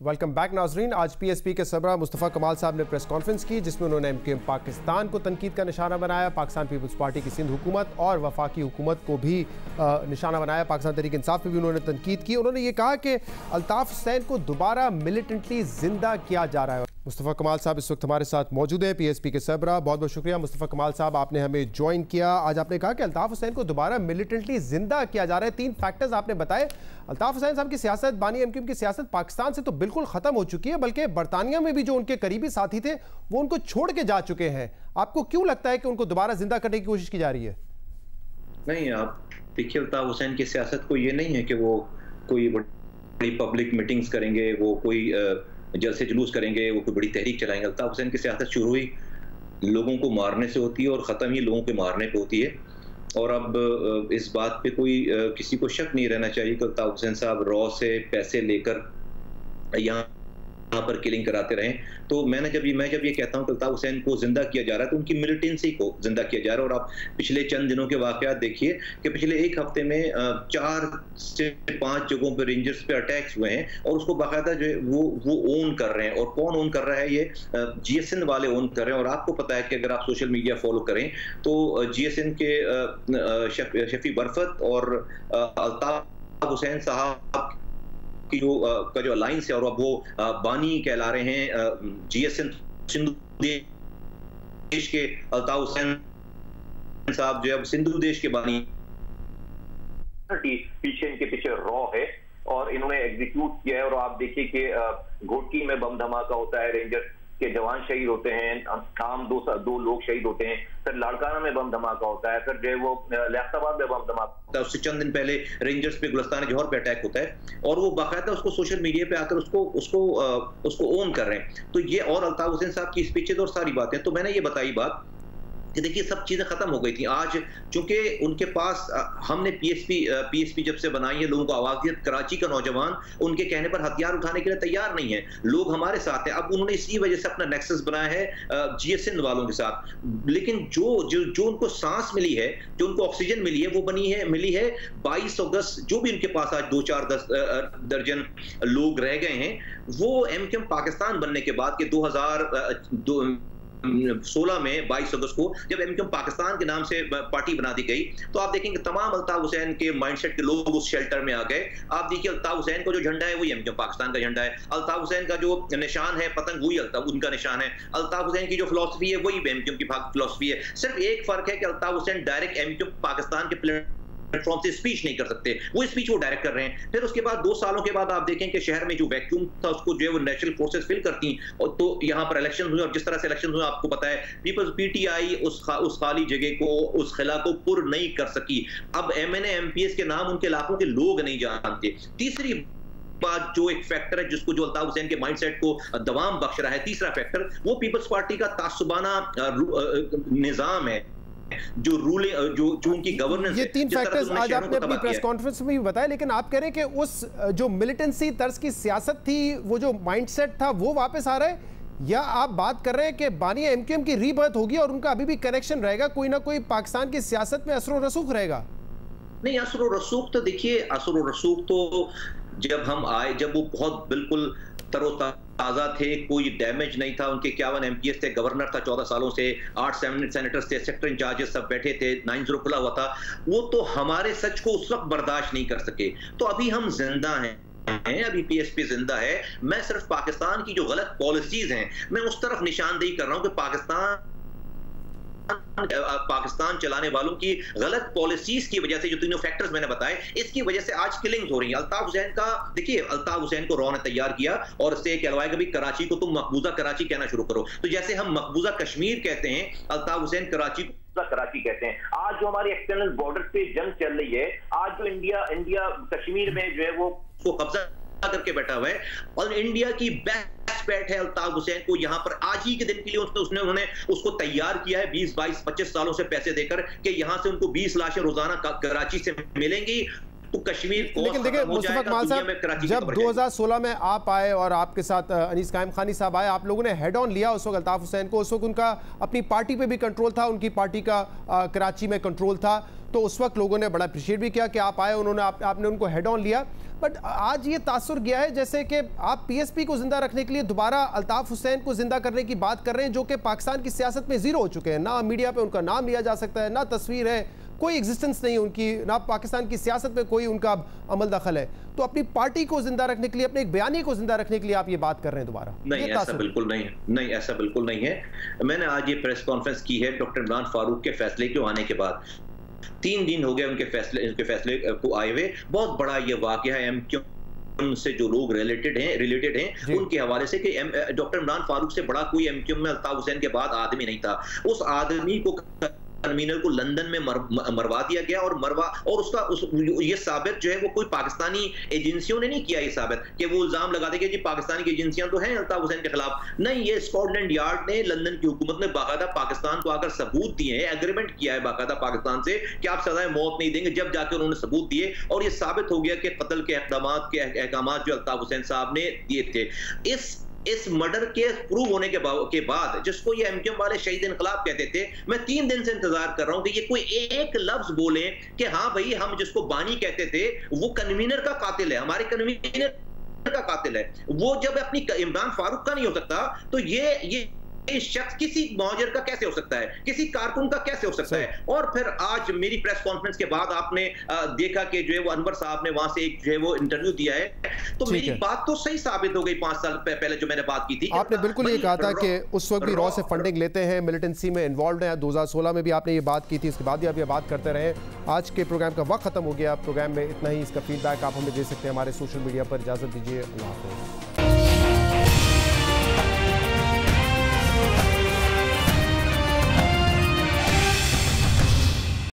Welcome back नाजरीन। आज PSP के सरबराह मुस्तफ़ा कमाल साहब ने प्रेस कॉन्फ्रेंस की, जिसमें उन्होंने एमक्यूएम पाकिस्तान को तनकीद का निशाना बनाया, पाकिस्तान पीपल्स पार्टी की सिंध हुकूमत और वफाकी हुकूमत को भी निशाना बनाया, पाकिस्तान तहरीक इंसाफ पर भी उन्होंने तनकीद की। उन्होंने ये कहा कि अल्ताफ हुसैन को दोबारा मिलिटेंटली जिंदा किया जा रहा है। मुस्तफ़ा कमाल साहब इस वक्त हमारे साथ मौजूद है, पीएसपी के सरबराह। बहुत बहुत शुक्रिया मुस्तफ़ा कमाल साहब, आपने हमें ज्वाइन किया। आज आपने कहा कि अल्ताफ हुसैन को दोबारा मिलिटेंटली जिंदा किया जा रहा है। 3 फैक्टर्स आपने बताए। अल्ताफ हुसैन साहब की सियासत, बानी एमक्यूएम की सियासत पाकिस्तान से तो बिल्कुल ख़त्म हो चुकी है, बल्कि बरतानिया में भी जो उनके करीबी साथी थे वो उनको छोड़ के जा चुके हैं। आपको क्यों लगता है कि उनको दोबारा जिंदा करने की कोशिश की जा रही है? नहीं, आप देखिए, अल्ताफ हुसैन की सियासत को ये नहीं है कि वो कोई बड़ी पब्लिक मीटिंग्स करेंगे, वो कोई जलसे जुलूस करेंगे, वो कोई बड़ी तहरीक चलाएंगे। अल्ताफ हुसैन की सियासत शुरू हुई लोगों को मारने से होती है और ख़त्म ही लोगों के मारने पे होती है। और अब इस बात पे कोई किसी को शक नहीं रहना चाहिए कि अल्ताफ हुसैन साहब रॉ से पैसे लेकर यहाँ पर किलिंग कराते रहे। तो मैं जब ये कहता हूँ कि अल्ताफ हुसैन को जिंदा किया जा रहा है तो उनकी मिलिटेंसी को जिंदा किया जा रहा है। और आप पिछले चंद दिनों के वाकयात देखिए कि पिछले 1 हफ्ते में 4 से 5 जगहों पर रेंजर्स पे अटैक्स हुए हैं और उसको बाकायदा जो है वो ओन कर रहे हैं। और कौन ओन कर रहा है? ये GSN वाले ओन कर रहे हैं। और आपको पता है कि अगर आप सोशल मीडिया फॉलो करें तो GSN के शफी बरफत और अल्ताफ हुसैन साहब की जो अलायंस है, और अब वो बानी कहला रहे हैं GSN सिंधु देश के। अल्ताफ हुसैन साहब जो है सिंधु देश के बानी, पीछे इनके पीछे रॉ है और इन्होंने एग्जीक्यूट किया है। और आप देखिए कि घोटी में बम धमाका होता है, रेंजर के जवान शहीद होते हैं, आम 2 लोग शहीद होते हैं, फिर लाड़काना में बम धमाका होता है, फिर जो है वो लियाकताबाद में बम धमाका होता है। उससे चंद दिन पहले रेंजर्स पे गुलिस्तान जौहर पे अटैक होता है और वो बाकायदा उसको सोशल मीडिया पे आकर उसको ओन कर रहे हैं। तो ये और अल्ताफ हुसैन साहब की स्पीचेज और सारी बातें, तो मैंने ये बताई बात कि देखिए सब चीजें खत्म हो गई थी। आज चूंकि उनके पास हमने पीएसपी जब से बनाई है, लोगों को आवाज दी, कराची का नौजवान उनको कहने पर हथियार उठाने के लिए तैयार नहीं है। लोग हमारे साथ हैं। अब उन्होंने इसी वजह से अपना नेक्सस बनाया है GSN वालों के साथ। लेकिन जो उनको सांस मिली है, जो उनको ऑक्सीजन मिली है, वो मिली है 22 अगस्त। जो भी उनके पास आज 2-4 दर्जन लोग रह गए हैं, वो एमक्यूएम पाकिस्तान बनने के बाद के 2016 में 22 अगस्त को जब एमक्यूएम पाकिस्तान के नाम से पार्टी बना दी गई, तो आप देखेंगे तमाम अल्ताफ हुसैन के माइंडसेट के लोग उस शेल्टर में आ गए। आप देखिए अल्ताफ हुसैन का जो झंडा है वही एमक्यूएम पाकिस्तान का झंडा है। अल्ताफ हुसैन का जो निशान है पतंग, वही उनका निशान है। अल्ताफ हुसैन की जो फिलॉसफी है वही एमक्यूएम की फिलॉसफी है। सिर्फ एक फर्क है कि अल्ताफ हुसैन डायरेक्ट एमक्यूएम पाकिस्तान के प्लेटफॉर्म से स्पीच नहीं कर सकते, वो स्पीच वो डायरेक्ट कर रहे हैं। फिर उसके बाद 2 सालों के बाद आप देखें कि शहर में जो वैक्यूम था उसको जो है वो नेचुरल फोर्सेस फिल करती। और तो यहाँ पर इलेक्शन हुए और जिस तरह से इलेक्शन हुए आपको पता है, पीपल्स PTI उस खाली जगह को, उस खिला को पुर नहीं कर सकी। अब MNA MPs के नाम उनके इलाकों के लोग नहीं जानते। तीसरी बात जो एक फैक्टर है जिसको जो अल्ताफ हुसैन के माइंडसेट को दवाम बख्श रहा है, तीसरा फैक्टर, वो पीपल्स पार्टी का तासुबाना निजाम है, जो उनकी गवर्नेंस। ये 3 फैक्टर्स आज आपने अपनी प्रेस कॉन्फ्रेंस में भी बताया, लेकिन आप कह रहे हैं कि उस जो मिलिटेंसी तर्ज की सियासत थी, वो जो माइंडसेट था वो वापस आ रहा है, या आप बात कर रहे हैं कि बानी एमक्यूएम की रीबर्थ होगी और उनका अभी भी कनेक्शन रहेगा, कोई ना कोई पाकिस्तान की सियासत में असर रसूख रहेगा? नहीं, असर रसूख तो देखिए, असर रसूख तो जब हम आए, जब वो बहुत बिल्कुल तरोताजा थे, कोई डैमेज नहीं था, उनके 51 MPs थे, गवर्नर था 14 सालों से, 8 सेनेटर्स थे, सेक्टर इंचार्जेस सब बैठे थे, 9-0 खुला हुआ था। वो तो हमारे सच को उस वक्त बर्दाश्त नहीं कर सके। तो अभी हम जिंदा हैं, अभी पीएसपी जिंदा है। मैं सिर्फ पाकिस्तान की जो गलत पॉलिसीज हैं, मैं उस तरफ निशानदेही कर रहा हूं कि पाकिस्तान चलाने वालों की गलत पॉलिसीज की वजह से, जो 3 फैक्टर्स मैंने बताए, इसकी वजह से आज किलिंग्स हो रही हैं। अल्ताफ हुसैन का देखिए, अल्ताफ हुसैन को रॉ ने तैयार किया और इससे कहलवाया कि कराची को तुम मकबूजा कराची कहना शुरू करो। तो जैसे हम मकबूजा कश्मीर कहते हैं, अल्ताफ हुसैन कराची कहते हैं। आज जो हमारी एक्सटर्नल बॉर्डर पे जंग चल रही है, आज जो इंडिया कश्मीर में जो है वो कब्जा करके बैठा हुआ है, और इंडिया की बेस्ट बैट है अल्ताफ हुसैन को यहाँ पर आज ही के दिन के लिए उन्होंने उसको तैयार किया है 20, 22, 25 सालों से पैसे देकर कि यहाँ से उनको 20 लाशें रोजाना कराची से मिलेंगी तो कश्मीर को लेकिन देखिए मुस्तफा कमाल साहब, जब 2016 में आप आए और आपके साथ अनीस कायम खानी साहब आए, आप लोगों ने हेड ऑन लिया उस वक्त अल्ताफ हुसैन को। उस वक्त उनका अपनी पार्टी पे भी कंट्रोल था, उनकी पार्टी का कराची में कंट्रोल था, तो उस वक्त लोगों ने बड़ा अप्रिशिएट भी किया कि आप आए, उन्होंने आपने उनको हेड ऑन लिया। बट आज ये तासुर गया है जैसे कि आप पीएसपी को जिंदा रखने के लिए दोबारा अल्ताफ हुसैन को जिंदा करने की बात कर रहे हैं, जो कि पाकिस्तान की सियासत में जीरो हो चुके हैं। ना मीडिया पे उनका नाम लिया जा सकता है, ना तस्वीर है, कोई एग्जिस्टेंस नहीं उनकी, ना पाकिस्तान की सियासत में कोई उनका अमल दखल है। तो अपनी पार्टी को जिंदा रखने के लिए, अपने एक बयानी को जिंदा रखने के लिए आप ये बात कर रहे हैं दोबारा? नहीं, ऐसा बिल्कुल नहीं है। नहीं, ऐसा बिल्कुल नहीं है। मैंने आज ये प्रेस कॉन्फ्रेंस की है डॉक्टर इमरान फारूक के फैसले को आने के बाद। 3 दिन हो गए उनके फैसले को आए हुए। बहुत बड़ा ये वाकया है एमक्यूएम से जो लोग रिलेटेड हैं उनके हवाले से कि डॉक्टर इमरान फारूक से बड़ा कोई एमक्यूएम में अल्ताफ हुसैन के बाद आदमी नहीं था। उस आदमी को कन्वीनर को लंदन में मरवा दिया गया और उसका ये साबित जो है वो कोई पाकिस्तानी एजेंसियों ने नहीं किया। ये साबित कि वो इल्जाम लगा देंगे कि पाकिस्तानी की एजेंसियां तो हैं अल्ताफ हुसैन के खिलाफ। नहीं, ये स्कॉटलैंड यार्ड ने, लंदन की हुकूमत ने बाकायदा पाकिस्तान को आकर सबूत दिए हैं, एग्रीमेंट किया है बाकायदा पाकिस्तान से कि आप सजाए मौत नहीं देंगे। जब जाकर उन्होंने सबूत दिए और ये साबित हो गया कि कत्ल के अहकाम जो अल्ताफ हुसैन साहब ने दिए थे, इस मर्डर के प्रूव होने के बाद जिसको ये एमक्यूएम वाले शहीद इनकलाब कहते थे, मैं 3 दिन से इंतजार कर रहा हूं कि ये कोई एक लफ्ज बोले कि हाँ भाई हम जिसको बानी कहते थे वो कन्वीनर का कातिल है, हमारे कन्वीनर का कातिल है। वो जब अपनी इमरान फारूक का नहीं हो सकता तो ये शख्स किसी मौजर का कैसे हो सकता है, किसी कारकुन का कैसे हो सकता है? और फिर आज मेरी प्रेस कॉन्फ्रेंस के बाद आपने देखा कि जो है वो अनवर साहब ने वहां से एक जो है वो इंटरव्यू दिया है, तो मेरी बात तो सही साबित हो गई। 5 साल पहले जो मैंने बात की थी, आपने बिल्कुल ये कहा था कि उस वक्त भी रॉ से फंडिंग लेते हैं, मिलिटेंसी में इन्वॉल्व हैं। 2016 में भी आपने ये बात की थी, इसके बाद भी आप ये बात करते रहे। आज के प्रोग्राम का वक्त खत्म हो गया। प्रोग्राम में इतना ही। इसका फीडबैक आप हमें दे सकते हैं हमारे सोशल मीडिया पर। इजाजत दीजिए, अल्लाह हाफ़िज़।